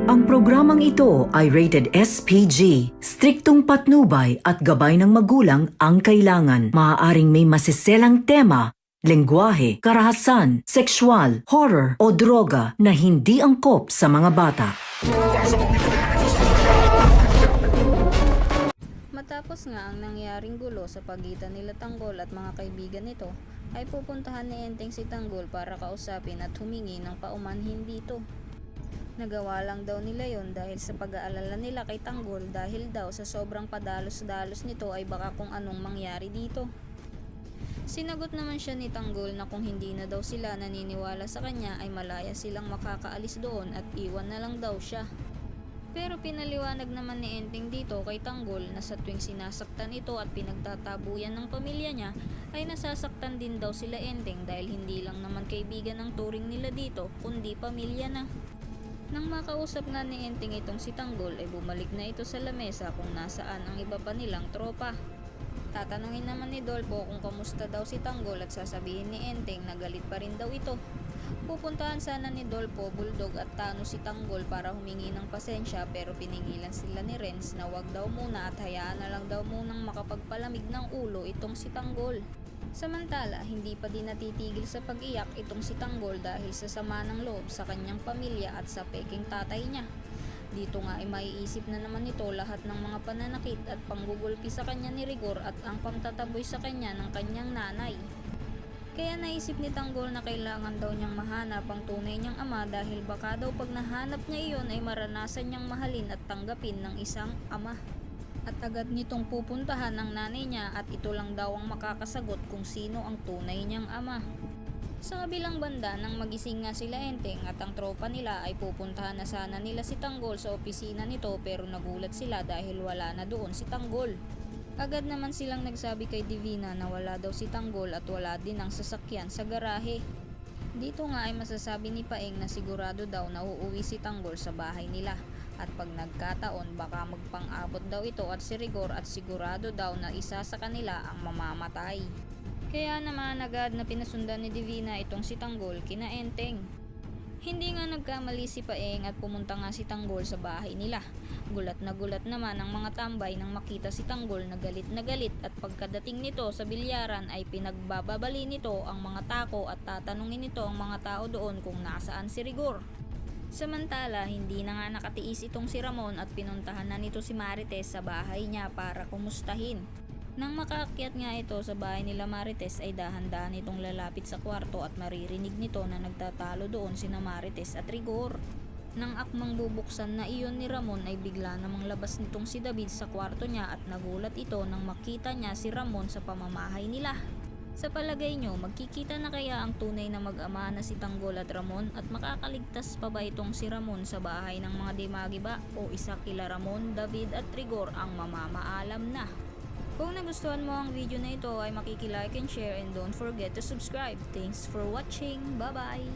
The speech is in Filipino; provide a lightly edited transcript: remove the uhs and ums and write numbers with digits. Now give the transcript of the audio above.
Ang programang ito ay rated SPG. Striktong patnubay at gabay ng magulang ang kailangan. Maaaring may masiselang tema, lengguwahe, karahasan, sexual, horror o droga na hindi angkop sa mga bata. Matapos nga ang nangyaring gulo sa pagitan nila Tanggol at mga kaibigan nito, ay pupuntahan ni Enteng si Tanggol para kausapin at humingi ng paumanhin dito. Nagawa lang daw nila yon dahil sa pag-aalala nila kay Tanggol dahil daw sa sobrang padalos-dalos nito ay baka kung anong mangyari dito. Sinagot naman siya ni Tanggol na kung hindi na daw sila naniniwala sa kanya ay malaya silang makakaalis doon at iwan na lang daw siya. Pero pinaliwanag naman ni Enteng dito kay Tanggol na sa tuwing sinasaktan ito at pinagtatabuyan ng pamilya niya ay nasasaktan din daw sila Enteng dahil hindi lang naman kaibigan ang turing nila dito kundi pamilya na. Nang makausap nga ni Enteng itong si Tanggol ay bumalik na ito sa lamesa kung nasaan ang iba pa nilang tropa. Tatanungin naman ni Dolpo kung kamusta daw si Tanggol at sasabihin ni Enteng na galit pa rin daw ito. Pupuntahan sana ni Dolpo, Bulldog at Tano si Tanggol para humingi ng pasensya pero pinigilan sila ni Renz na wag daw muna at hayaan na lang daw munang makapagpalamig ng ulo itong si Tanggol. Samantala, hindi pa din natitigil sa pag-iyak itong si Tanggol dahil sa sama ng loob sa kanyang pamilya at sa peking tatay niya. Dito nga ay maiisip na naman nito lahat ng mga pananakit at panggugulpi sa kanya ni Rigor at ang pangtataboy sa kanya ng kanyang nanay. Kaya naisip ni Tanggol na kailangan daw niyang mahanap ang tunay niyang ama dahil baka daw pag nahanap niya iyon ay maranasan niyang mahalin at tanggapin ng isang ama. At agad nitong pupuntahan ng nanay niya at ito lang daw ang makakasagot kung sino ang tunay niyang ama. Sa kabilang banda, nang magising nga sila Enteng at ang tropa nila ay pupuntahan na sana nila si Tanggol sa opisina nito pero nagulat sila dahil wala na doon si Tanggol. Agad naman silang nagsabi kay Divina na wala daw si Tanggol at wala din ang sasakyan sa garahe. Dito nga ay masasabi ni Paeng na sigurado daw na uuwi si Tanggol sa bahay nila. At pag nagkataon baka magpang-abot daw ito at si Rigor at sigurado daw na isa sa kanila ang mamamatay. Kaya naman agad na pinasundan ni Divina itong si Tanggol kina Enteng. Hindi nga nagkamali si Paeng at pumunta nga si Tanggol sa bahay nila. Gulat naman ang mga tambay nang makita si Tanggol na galit at pagkadating nito sa bilyaran ay pinagbababali nito ang mga tako at tatanungin nito ang mga tao doon kung nasaan si Rigor. Samantala, hindi na nga nakatiis itong si Ramon at pinuntahan na nito si Marites sa bahay niya para kumustahin. Nang makaakyat nga ito sa bahay nila Marites ay dahan-dahan itong lalapit sa kwarto at maririnig nito na nagtatalo doon sina Marites at Rigor. Nang akmang bubuksan na iyon ni Ramon ay bigla namang labas nitong si David sa kwarto niya at nagulat ito nang makita niya si Ramon sa pamamahay nila. Sa palagay nyo, magkikita na kaya ang tunay na mag-ama na si Tanggol at Ramon at makakaligtas pa ba itong si Ramon sa bahay ng mga Dimagiba o isa kila Ramon, David at Rigor ang mamamaalam na? Kung nagustuhan mo ang video na ito ay makikilike and share and don't forget to subscribe. Thanks for watching. Bye-bye!